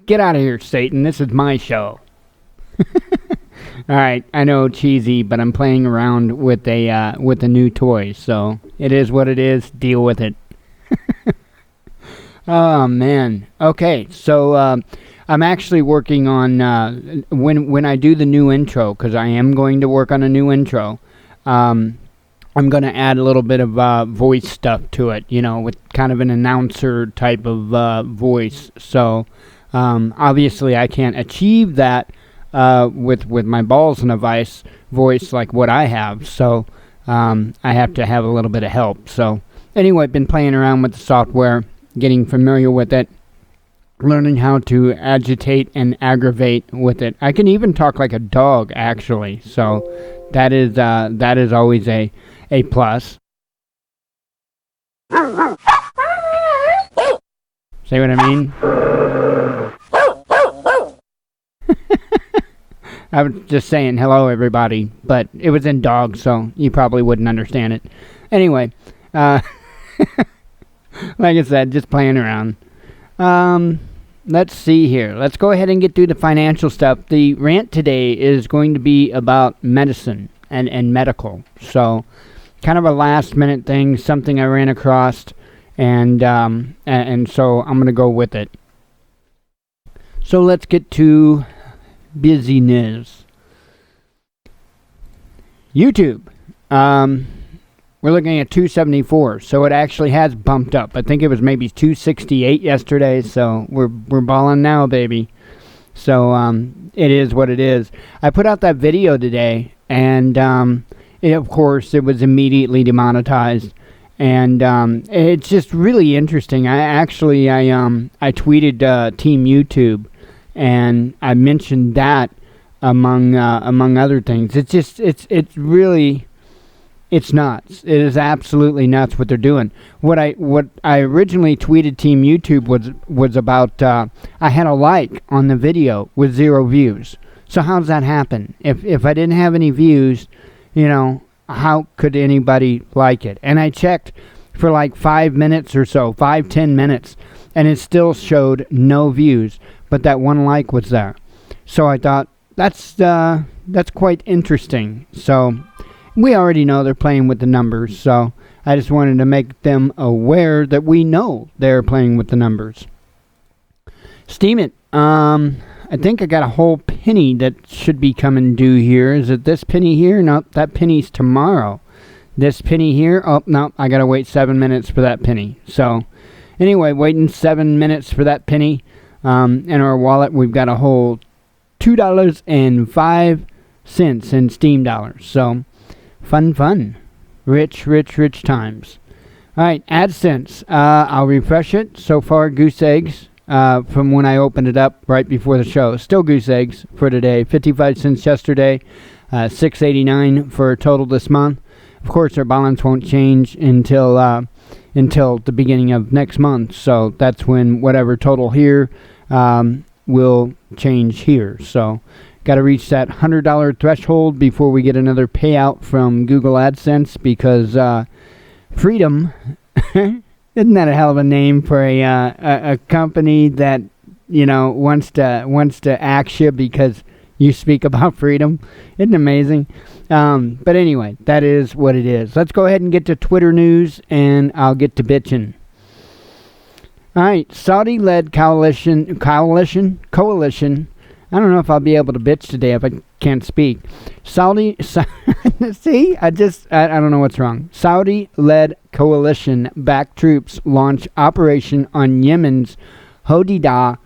Get out of here, Satan. This is my show. All right, I know, cheesy, but I'm playing around with a new toy, so it is what it is. Deal with it. Oh man. Okay, so I'm actually working on when I do the new intro, because I am going to work on a new intro. I'm going to add a little bit of voice stuff to it, with kind of an announcer type of voice. So obviously, I can't achieve that. With my balls in a vice voice like what I have, so I have to have a little bit of help. So anyway, been playing around with the software, getting familiar with it, learning how to agitate and aggravate with it. I can even talk like a dog, actually, so that is always a plus. See what I mean? I was just saying hello, everybody, but it was in dog, so you probably wouldn't understand it. Anyway, like I said, just playing around. Let's see here. Let's go ahead and get through the financial stuff. The rant today is going to be about medicine and medical. So, kind of a last-minute thing, something I ran across, and so I'm going to go with it. So let's get to busyness. YouTube. We're looking at 274, so it actually has bumped up. I think it was maybe 268 yesterday, so we're balling now, baby. So it is what it is. I put out that video today, and of course it was immediately demonetized, and it's just really interesting. I tweeted Team YouTube, and I mentioned that among other things. It's really nuts. It is absolutely nuts what they're doing. What I originally tweeted Team YouTube was about I had a like on the video with 0 views. So how does that happen? If I didn't have any views, how could anybody like it? And I checked for like 5 minutes or so, 5-10 minutes, and it still showed no views. But that one like was there. So I thought, that's quite interesting. So we already know they're playing with the numbers. So I just wanted to make them aware that we know they're playing with the numbers. Steam it. I think I got a whole penny that should be coming due here. Is it this penny here? No, that penny's tomorrow. This penny here? Oh, no, I got to wait 7 minutes for that penny. So anyway, waiting 7 minutes for that penny. In our wallet, we've got a whole $2.05 in Steam dollars. So, fun. Rich times. All right, AdSense. I'll refresh it. So far, goose eggs from when I opened it up right before the show. Still goose eggs for today. 55 cents yesterday. $6.89 for a total this month. Of course, our balance won't change until the beginning of next month. So, that's when whatever total here will change here. So got to reach that $100 threshold before we get another payout from Google AdSense, because Freedom isn't that a hell of a name for a company that wants to axe you because you speak about freedom? Isn't it amazing? But anyway, that is what it is. Let's go ahead and get to Twitter news, and I'll get to bitching. All right, Saudi-led coalition. I don't know if I'll be able to bitch today if I can't speak. See, I don't know what's wrong. Saudi-led coalition-backed troops launch operation on Yemen's Hodeidah,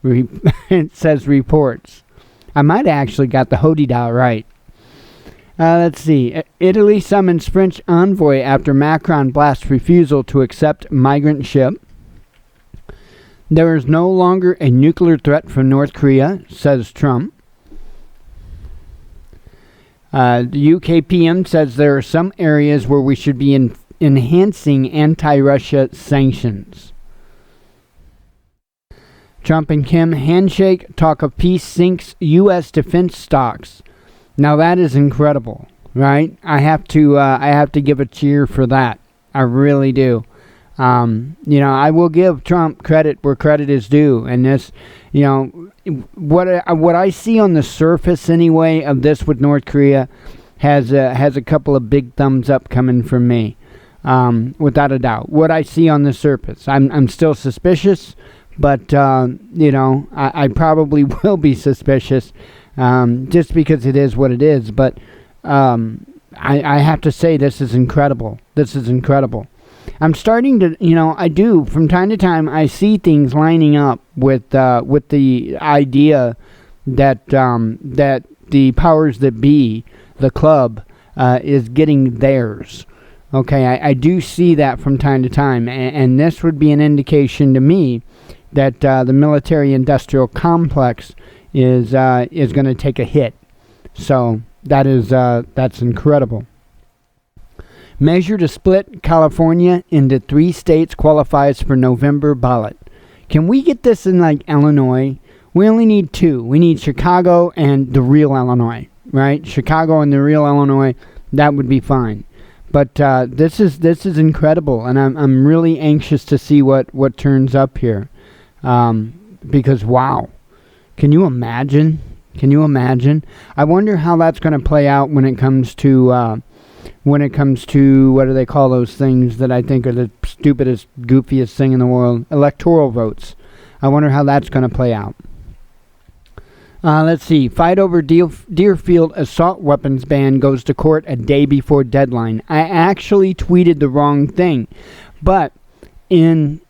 it says reports. I might have actually got the Hodeidah right. Let's see. Italy summons French envoy after Macron blasts refusal to accept migrant ship. There is no longer a nuclear threat from North Korea, says Trump. The UK PM says there are some areas where we should be enhancing anti-Russia sanctions. Trump and Kim handshake, talk of peace sinks U.S. defense stocks. Now that is incredible, right? I have to give a cheer for that. I really do. I will give Trump credit where credit is due, and this, what I see on the surface anyway of this with North Korea has a couple of big thumbs up coming from me, without a doubt. What I see on the surface, I'm still suspicious, but I probably will be suspicious, just because it is what it is. But I have to say, this is incredible. This is incredible. I'm starting to, I do, from time to time, I see things lining up with the idea that that the powers that be, the club, is getting theirs. Okay, I do see that from time to time, and this would be an indication to me that the military-industrial complex is going to take a hit. So that's incredible. Measure to split California into 3 states qualifies for November ballot. Can we get this in like Illinois? We only need 2. We need Chicago and the real Illinois, right? Chicago and the real Illinois, that would be fine. But this is incredible, and I'm really anxious to see what turns up here, because wow, can you imagine? Can you imagine? I wonder how that's going to play out when it comes to what do they call those things that I think are the stupidest, goofiest thing in the world? Electoral votes. I wonder how that's going to play out. Let's see. Fight over Deerfield assault weapons ban goes to court a day before deadline. I actually tweeted the wrong thing, but in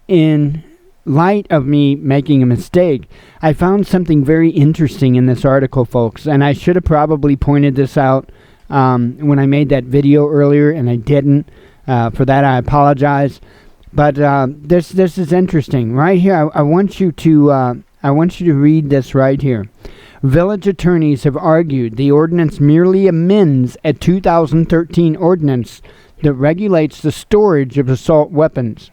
light of me making a mistake, I found something very interesting in this article, folks, and I should have probably pointed this out when I made that video earlier, and I didn't. For that, I apologize. But this is interesting right here. I want you to read this right here. Village attorneys have argued the ordinance merely amends a 2013 ordinance that regulates the storage of assault weapons.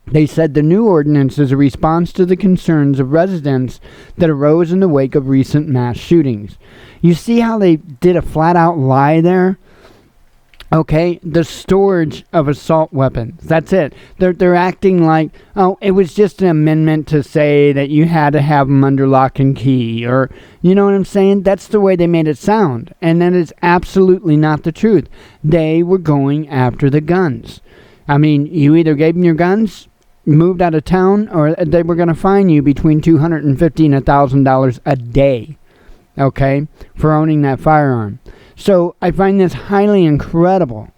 They said the new ordinance is a response to the concerns of residents that arose in the wake of recent mass shootings. You see how they did a flat-out lie there? Okay, the storage of assault weapons. That's it. They're acting like, oh, it was just an amendment to say that you had to have them under lock and key, or, you know what I'm saying? That's the way they made it sound, and that is absolutely not the truth. They were going after the guns. I mean, you either gave them your guns, moved out of town, or they were going to fine you between $250 and $1,000 a day, okay, for owning that firearm. So I find this highly incredible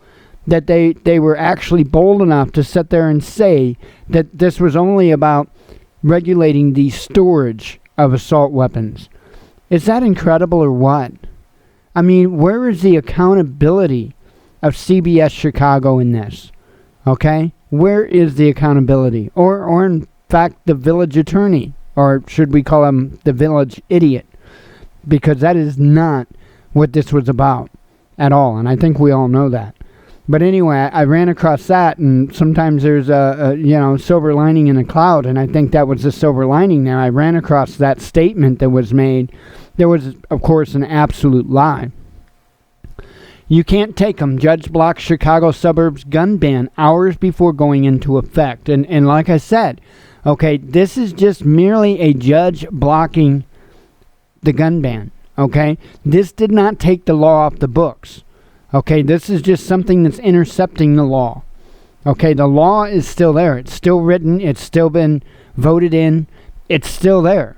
that they were actually bold enough to sit there and say that this was only about regulating the storage of assault weapons. Is that incredible or what? I mean, where is the accountability of CBS Chicago in this? Okay? Where is the accountability? Or in fact, the village attorney? Or should we call him the village idiot? Because that is not what this was about at all, and I think we all know that. But anyway, I ran across that, and sometimes there's a silver lining in a cloud, and I think that was the silver lining there. I ran across that statement that was made. There was, of course, an absolute lie. You can't take them. Judge blocks Chicago suburbs gun ban hours before going into effect. And like I said, okay, this is just merely a judge blocking the gun ban. Okay, this did not take the law off the books. Okay, this is just something that's intercepting the law. Okay, the law is still there. It's still written. It's still been voted in. It's still there.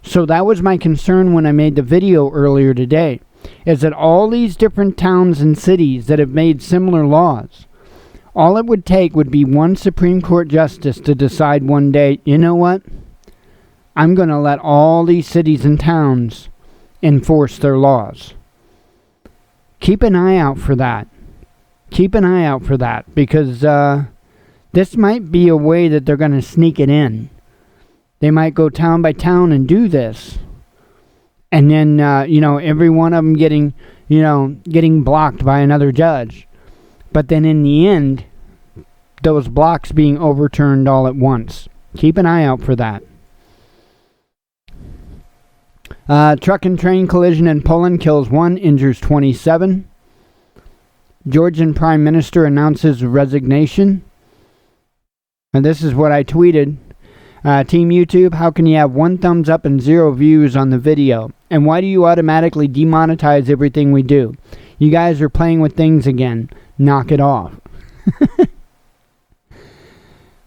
So that was my concern when I made the video earlier today, is that all these different towns and cities that have made similar laws, all it would take would be one Supreme Court justice to decide one day, you know what? I'm going to let all these cities and towns enforce their laws. Keep an eye out for that. Keep an eye out for that, because this might be a way that they're going to sneak it in. They might go town by town and do this, and then every one of them getting blocked by another judge. But then in the end, those blocks being overturned all at once. Keep an eye out for that. Truck and train collision in Poland kills 1, injures 27. Georgian Prime Minister announces resignation. And this is what I tweeted. Team YouTube, how can you have 1 thumbs up and 0 views on the video? And why do you automatically demonetize everything we do? You guys are playing with things again. Knock it off.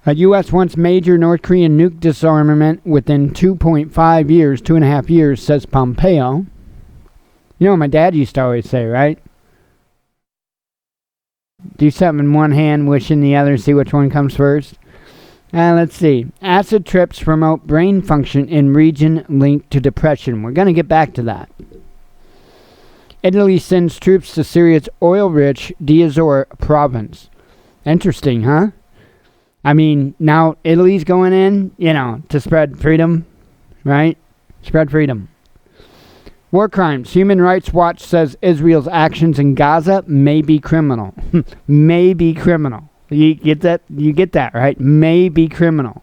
U.S. wants major North Korean nuke disarmament within 2.5 years, says Pompeo. You know what my dad used to always say, right? Do something in one hand, wish in the other, see which one comes first. Let's see. Acid trips promote brain function in region linked to depression. We're going to get back to that. Italy sends troops to Syria's oil-rich Azores province. Interesting, huh? I mean, now Italy's going in, to spread freedom, right? Spread freedom. War crimes. Human Rights Watch says Israel's actions in Gaza may be criminal. May be criminal. You get that? You get that, right? May be criminal.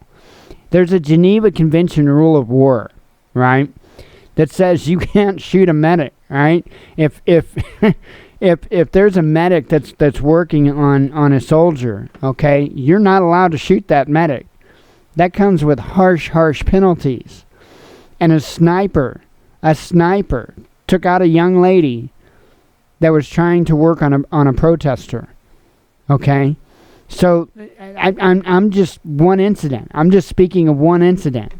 There's a Geneva Convention rule of war, right? That says you can't shoot a medic, right? If there's a medic that's working on a soldier, okay, you're not allowed to shoot that medic. That comes with harsh penalties. And a sniper took out a young lady that was trying to work on a protester. Okay? So I'm just one incident. I'm just speaking of one incident.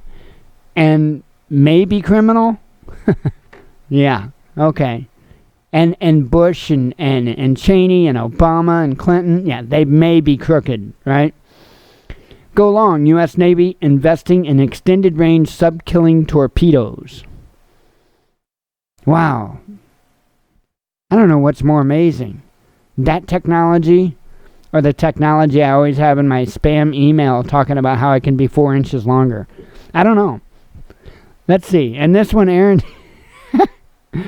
And maybe criminal? Yeah, okay. And Bush and Cheney and Obama and Clinton, yeah, they may be crooked, right? Go long, U.S. Navy investing in extended-range sub-killing torpedoes. Wow. I don't know what's more amazing. That technology or the technology I always have in my spam email talking about how I can be 4 inches longer. I don't know. Let's see. And this one, Aaron...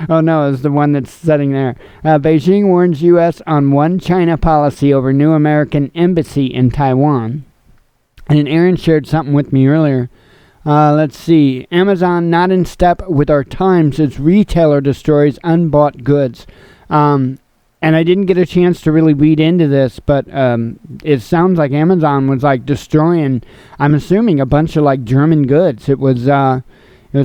Oh no, it's the one that's sitting there. Beijing warns U.S. on one China policy over new American embassy in Taiwan. And Aaron shared something with me earlier. Let's see. Amazon not in step with our times as retailer destroys unbought goods. And I didn't get a chance to really read into this, but it sounds like Amazon was like destroying, I'm assuming, a bunch of like German goods. It was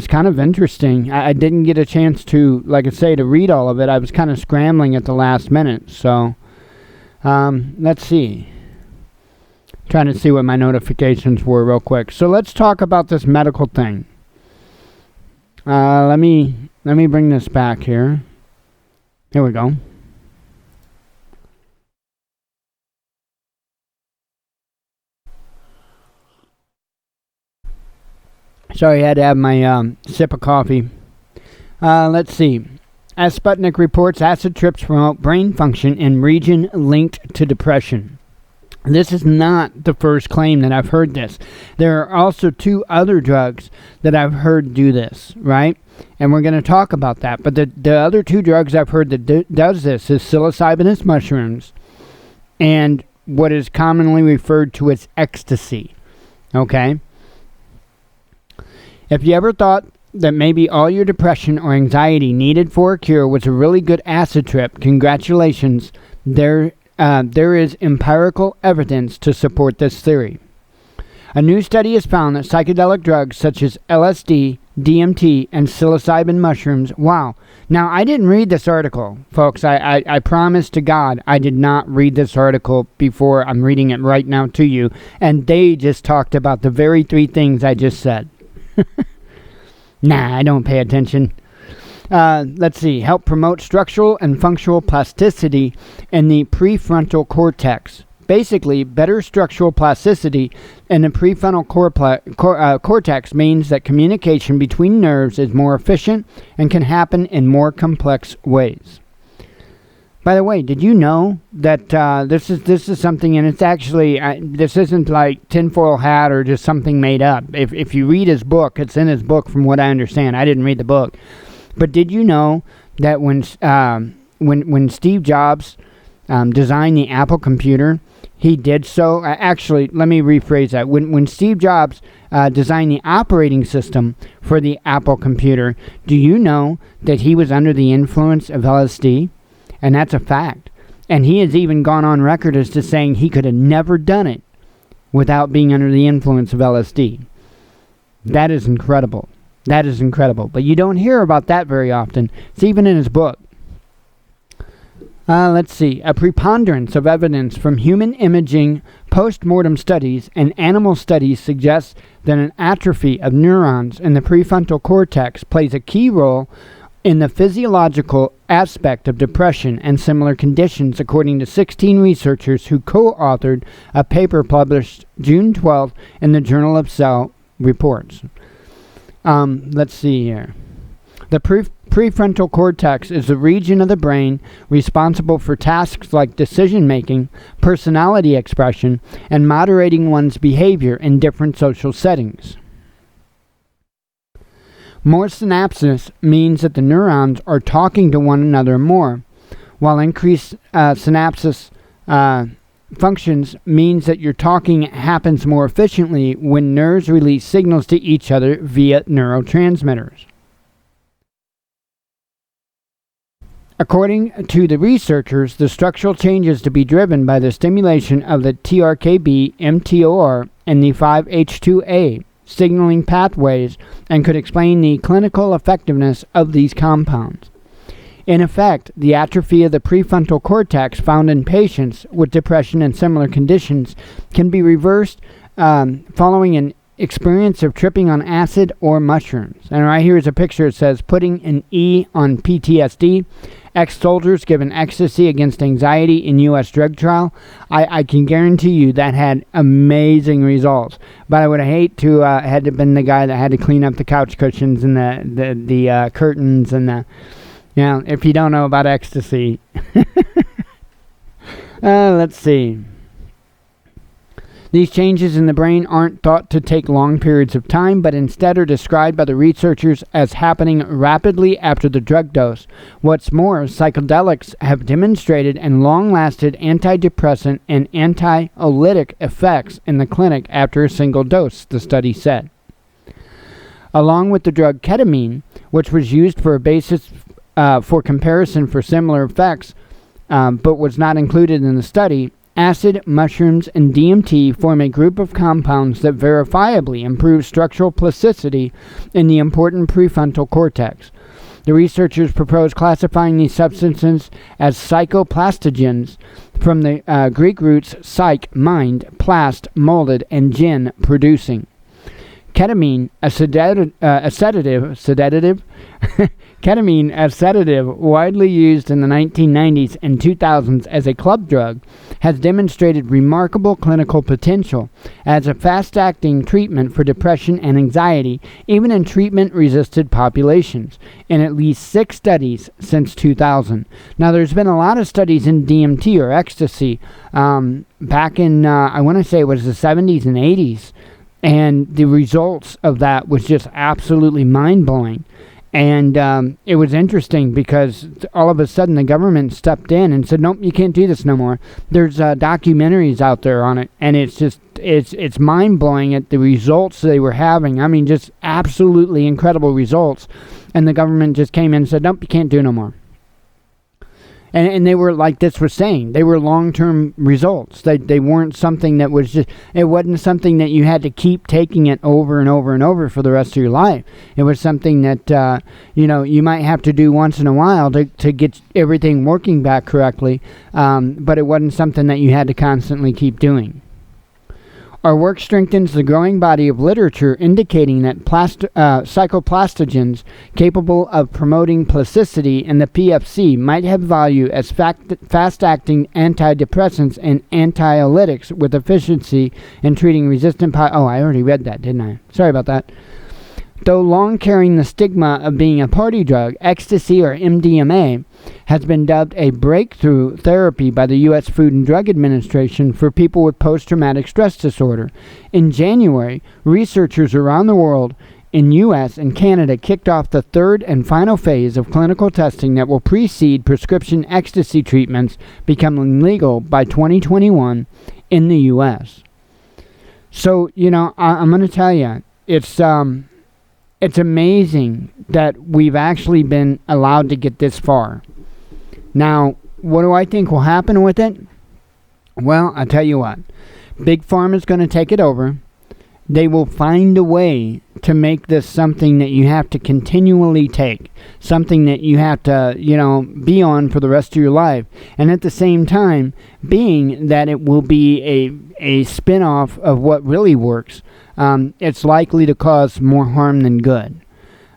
kind of interesting. I didn't get a chance to, like I say, to read all of it. I was kind of scrambling at the last minute. So, let's see. Trying to see what my notifications were real quick. So let's talk about this medical thing. Let me bring this back here. Here we go. Sorry, I had to have my sip of coffee. Let's see. As Sputnik reports, acid trips promote brain function in region linked to depression. This is not the first claim that I've heard this. There are also 2 other drugs that I've heard do this, right? And we're going to talk about that. But the other 2 drugs I've heard that does this is psilocybinous mushrooms and what is commonly referred to as ecstasy, okay? If you ever thought that maybe all your depression or anxiety needed for a cure was a really good acid trip, congratulations. There is empirical evidence to support this theory. A new study has found that psychedelic drugs such as LSD, DMT, and psilocybin mushrooms... Wow. Now, I didn't read this article, folks. I promise to God I did not read this article before. I'm reading it right now to you. And they just talked about the very 3 things I just said. Nah, I don't pay attention. Let's see. Help promote structural and functional plasticity in the prefrontal cortex. Basically, better structural plasticity in the prefrontal cortex means that communication between nerves is more efficient and can happen in more complex ways. By the way, did you know that this is something, and it's actually, this isn't like tinfoil hat or just something made up. If you read his book, it's in his book from what I understand. I didn't read the book. But did you know that when Steve Jobs designed the Apple computer, he did so, actually, let me rephrase that. When Steve Jobs designed the operating system for the Apple computer, do you know that he was under the influence of LSD? And that's a fact. And he has even gone on record as to saying he could have never done it without being under the influence of LSD. That is incredible. That is incredible. But you don't hear about that very often. It's even in his book. Let's see. A preponderance of evidence from human imaging, post-mortem studies, and animal studies suggests that an atrophy of neurons in the prefrontal cortex plays a key role in the physiological aspect of depression and similar conditions, according to 16 researchers who co-authored a paper published June 12th in the Journal of Cell Reports. Let's see here. The prefrontal cortex is the region of the brain responsible for tasks like decision-making, personality expression, and moderating one's behavior in different social settings. More synapses means that the neurons are talking to one another more, while increased synapses functions means that your talking happens more efficiently when nerves release signals to each other via neurotransmitters. According to the researchers, the structural changes to be driven by the stimulation of the TRKB, mTOR, and the 5-H2A signaling pathways and could explain the clinical effectiveness of these compounds. In effect, the atrophy of the prefrontal cortex found in patients with depression and similar conditions can be reversed following an experience of tripping on acid or mushrooms. And right here is a picture. It says, putting an E on PTSD. Ex-soldiers given ecstasy against anxiety in U.S. drug trial. I can guarantee you that had amazing results. But I would hate to had to been the guy that had to clean up the couch cushions and the curtains and the... You know, if you don't know about ecstasy. Let's see. These changes in the brain aren't thought to take long periods of time, but instead are described by the researchers as happening rapidly after the drug dose. What's more, psychedelics have demonstrated and long-lasting antidepressant and anxiolytic effects in the clinic after a single dose, the study said. Along with the drug ketamine, which was used for a basis for comparison for similar effects, but was not included in the study, acid, mushrooms, and DMT form a group of compounds that verifiably improve structural plasticity in the important prefrontal cortex. The researchers propose classifying these substances as psychoplastogens from the Greek roots psych, mind, plast, molded, and gen, producing. Ketamine, a sedative, ketamine, a sedative widely used in the 1990s and 2000s as a club drug, has demonstrated remarkable clinical potential as a fast-acting treatment for depression and anxiety, even in treatment-resistant populations, in at least 6 studies since 2000. Now, there's been a lot of studies in DMT or ecstasy back in, I want to say it was the 70s and 80s, and the results of that was just absolutely mind-blowing. And it was interesting because all of a sudden the government stepped in and said, nope, you can't do this no more. There's documentaries out there on it, and it's just, it's mind-blowing at the results they were having. I mean, just absolutely incredible results. And the government just came in and said, nope, you can't do no more. And they were, like this was saying, they were long-term results. They weren't something that was just, it wasn't something that you had to keep taking it over and over and over for the rest of your life. It was something that, you might have to do once in a while to get everything working back correctly, but it wasn't something that you had to constantly keep doing. Our work strengthens the growing body of literature indicating that psychoplastogens capable of promoting plasticity in the PFC might have value as fast-acting antidepressants and anxiolytics with efficiency in treating resistant... I already read that, didn't I? Sorry about that. Though long carrying the stigma of being a party drug, ecstasy or MDMA has been dubbed a breakthrough therapy by the U.S. Food and Drug Administration for people with post-traumatic stress disorder. In January, researchers around the world in U.S. and Canada kicked off the third and final phase of clinical testing that will precede prescription ecstasy treatments becoming legal by 2021 in the U.S. So, I'm going to tell you, it's amazing that we've actually been allowed to get this far. Now, what do I think will happen with it? Well, I'll tell you what. Big Pharma is going to take it over. They will find a way to make this something that you have to continually take, something that you have to, be on for the rest of your life. And at the same time, being that it will be a spin-off of what really works, it's likely to cause more harm than good.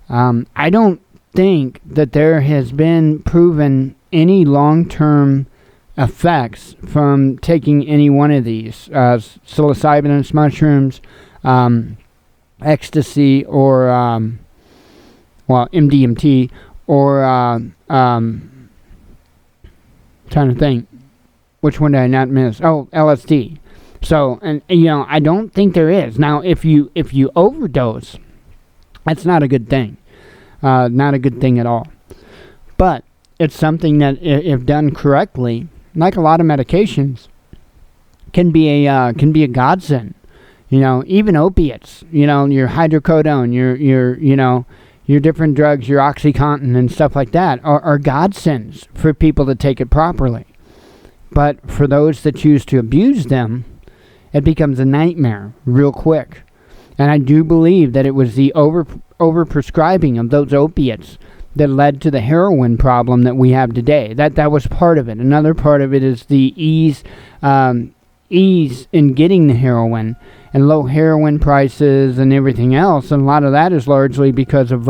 I don't think that there has been proven any long-term effects from taking any one of these, psilocybinous mushrooms, ecstasy, or MDMT, or trying to think, which one did I not miss? Oh, LSD. So, and I don't think there is. Now, if you overdose, that's not a good thing. Not a good thing at all. But it's something that, if done correctly, like a lot of medications, can be a godsend. Even opiates, your hydrocodone, your different drugs, your OxyContin and stuff like that are godsends for people to take it properly. But for those that choose to abuse them, it becomes a nightmare real quick. And I do believe that it was the over-prescribing of those opiates that led to the heroin problem that we have today. That was part of it. Another part of it is the ease in getting the heroin, and low heroin prices and everything else. And a lot of that is largely because of,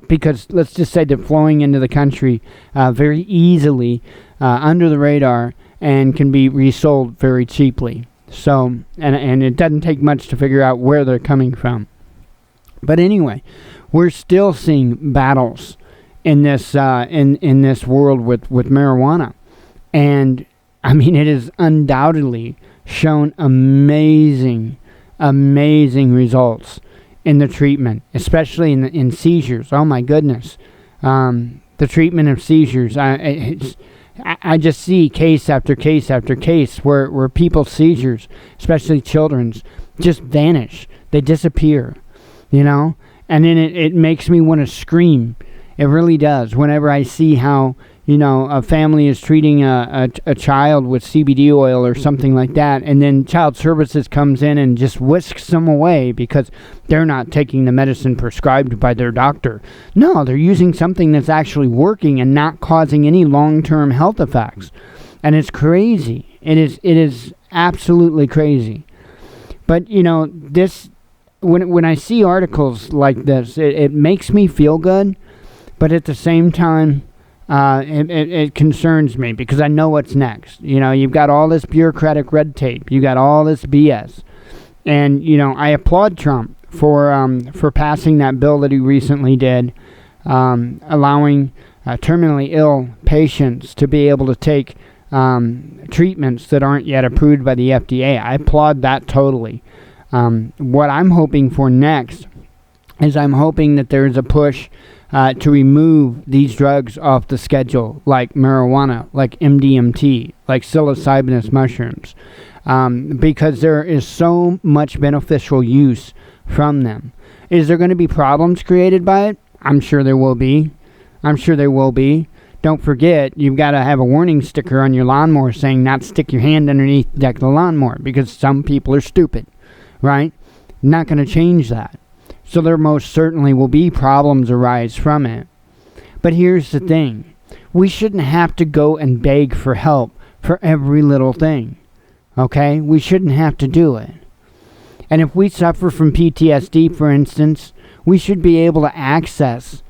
because let's just say they're flowing into the country very easily under the radar and can be resold very cheaply. So, and it doesn't take much to figure out where they're coming from. But anyway, we're still seeing battles in this in this world with marijuana. And I mean, it has undoubtedly shown amazing results in the treatment, especially in seizures. Oh my goodness. The treatment of seizures, I just see case after case after case where people's seizures, especially children's, just vanish. They disappear, and then it makes me want to scream. It really does. Whenever I see how, a family is treating a child with CBD oil or something like that, and then child services comes in and just whisks them away because they're not taking the medicine prescribed by their doctor. No, they're using something that's actually working and not causing any long-term health effects. And it's crazy. It is absolutely crazy. But, this, when I see articles like this, it makes me feel good, but at the same time, it concerns me because I know what's next. You've got all this bureaucratic red tape. You got all this BS. And, I applaud Trump for passing that bill that he recently did, allowing terminally ill patients to be able to take treatments that aren't yet approved by the FDA. I applaud that totally. What I'm hoping for next is I'm hoping that there's a push to remove these drugs off the schedule, like marijuana, like MDMT, like psilocybinous mushrooms, because there is so much beneficial use from them. Is there going to be problems created by it? I'm sure there will be. Don't forget, you've got to have a warning sticker on your lawnmower saying not to stick your hand underneath the deck of the lawnmower, because some people are stupid, right? Not going to change that. So there most certainly will be problems arise from it. But here's the thing. We shouldn't have to go and beg for help for every little thing. Okay? We shouldn't have to do it. And if we suffer from PTSD, for instance, we should be able to access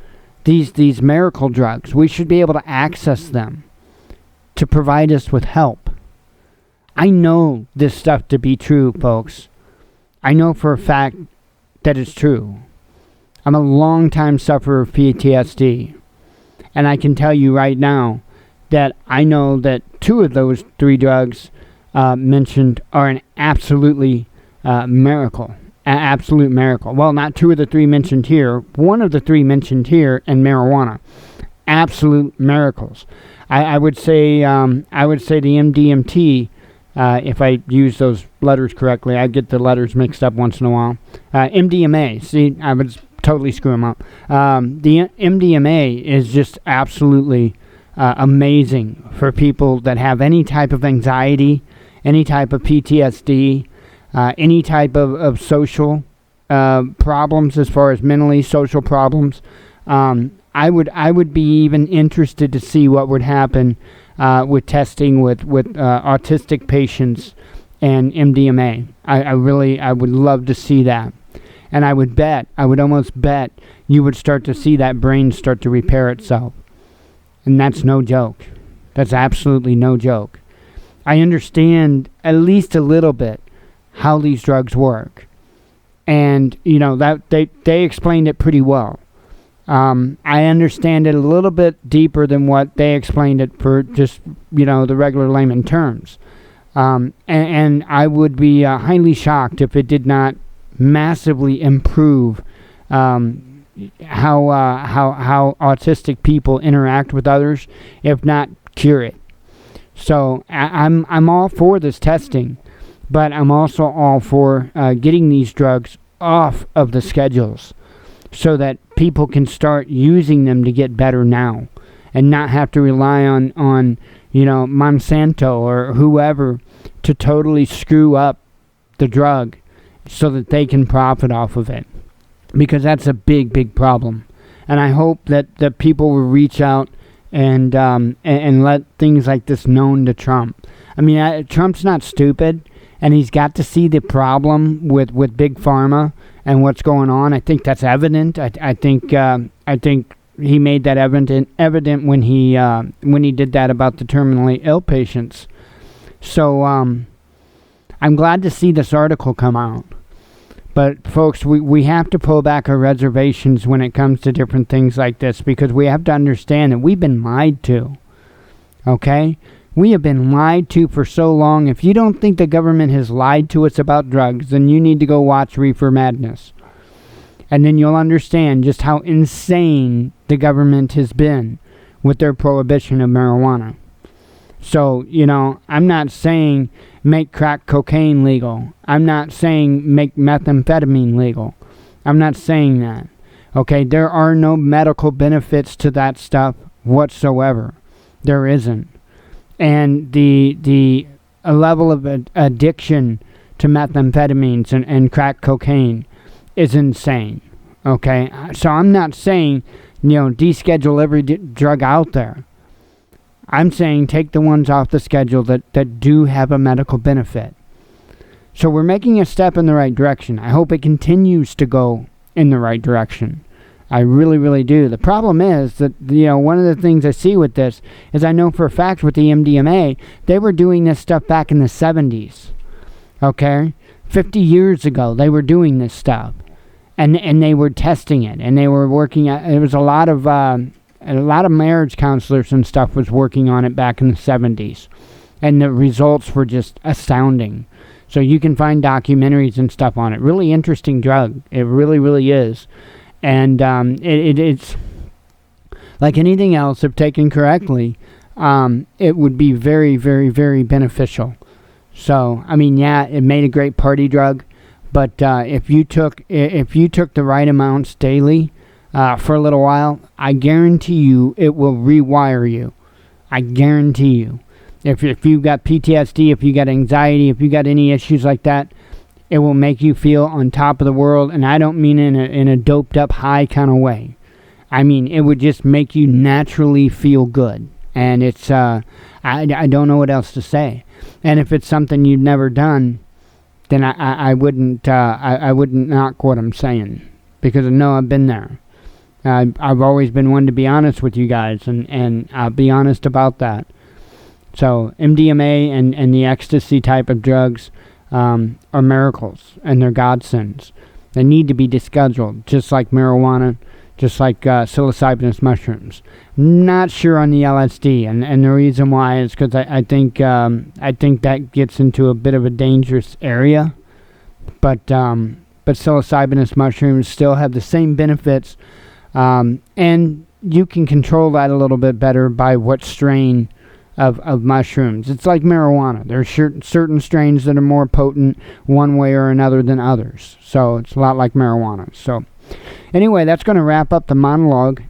these miracle drugs. We should be able to access them to provide us with help. I know this stuff to be true, folks. I know for a fact that it's true. I'm a long-time sufferer of PTSD. And I can tell you right now that I know that 2 of those 3 drugs mentioned are an absolutely miracle. An absolute miracle. Well, not 2 of the 3 mentioned here. 1 of the 3 mentioned here, and marijuana. Absolute miracles. I would say the MDMT, if I use those letters correctly. I get the letters mixed up once in a while. MDMA. See, I would totally screw them up. The MDMA is just absolutely amazing for people that have any type of anxiety, any type of PTSD, any type of social problems as far as mentally social problems. I would be even interested to see what would happen with testing with autistic patients and MDMA. I would love to see that. And I would almost bet you would start to see that brain start to repair itself. And that's no joke. That's absolutely no joke. I understand at least a little bit how these drugs work. And, that they explained it pretty well. I understand it a little bit deeper than what they explained it for just, the regular layman terms. And I would be highly shocked if it did not massively improve how autistic people interact with others, if not cure it. So I'm all for this testing, but I'm also all for getting these drugs off of the schedules so that people can start using them to get better now and not have to rely on Monsanto or whoever to totally screw up the drug so that they can profit off of it, because that's a big problem. And I hope that people will reach out and let things like this known to Trump. I mean, Trump's not stupid, and he's got to see the problem with Big Pharma and what's going on. I think that's evident. I think he made that evident when he did that about the terminally ill patients. So I'm glad to see this article come out. But folks, we have to pull back our reservations when it comes to different things like this, because we have to understand that we've been lied to. Okay? We have been lied to for so long. If you don't think the government has lied to us about drugs, then you need to go watch Reefer Madness. And then you'll understand just how insane the government has been with their prohibition of marijuana. So, I'm not saying make crack cocaine legal. I'm not saying make methamphetamine legal. I'm not saying that. Okay, there are no medical benefits to that stuff whatsoever. There isn't. And the level of addiction to methamphetamines and crack cocaine is insane. Okay, so I'm not saying, deschedule every drug out there. I'm saying take the ones off the schedule that do have a medical benefit. So we're making a step in the right direction. I hope it continues to go in the right direction. I really, really do. The problem is that, one of the things I see with this is I know for a fact with the MDMA, they were doing this stuff back in the 70s. Okay? 50 years ago, they were doing this stuff. And they were testing it. And they were working at, it was a lot of marriage counselors and stuff was working on it back in the 70s. And the results were just astounding. So you can find documentaries and stuff on it. Really interesting drug. It really, really is. And it's like anything else, if taken correctly, it would be very, very, very beneficial. So, I mean, yeah, it made a great party drug. But if you took the right amounts daily, for a little while, I guarantee you it will rewire you. I guarantee you. If you've got PTSD, if you got anxiety, if you got any issues like that, it will make you feel on top of the world. And I don't mean in a doped up high kind of way. I mean, it would just make you naturally feel good. And it's I don't know what else to say. And if it's something you've never done, then I wouldn't knock what I'm saying, because I know I've been there. I've always been one to be honest with you guys, and I'll be honest about that. So MDMA and the ecstasy type of drugs are miracles, and they're godsends. They need to be descheduled, just like marijuana, just like psilocybinous mushrooms. Not sure on the LSD, and the reason why is because I think that gets into a bit of a dangerous area. But psilocybinous mushrooms still have the same benefits, and you can control that a little bit better by what strain of mushrooms. It's like marijuana. There are certain strains that are more potent one way or another than others. So it's a lot like marijuana. So anyway, that's going to wrap up the monologue.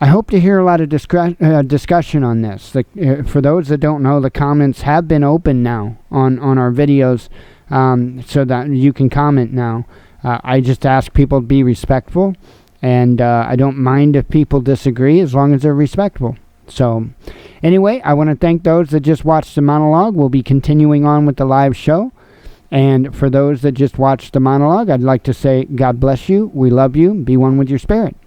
I hope to hear a lot of discussion on this. For those that don't know, the comments have been open now on our videos, so that you can comment now. I just ask people to be respectful, and I don't mind if people disagree as long as they're respectful. So anyway, I want to thank those that just watched the monologue. We'll be continuing on with the live show. And for those that just watched the monologue, I'd like to say God bless you. We love you. Be one with your spirit.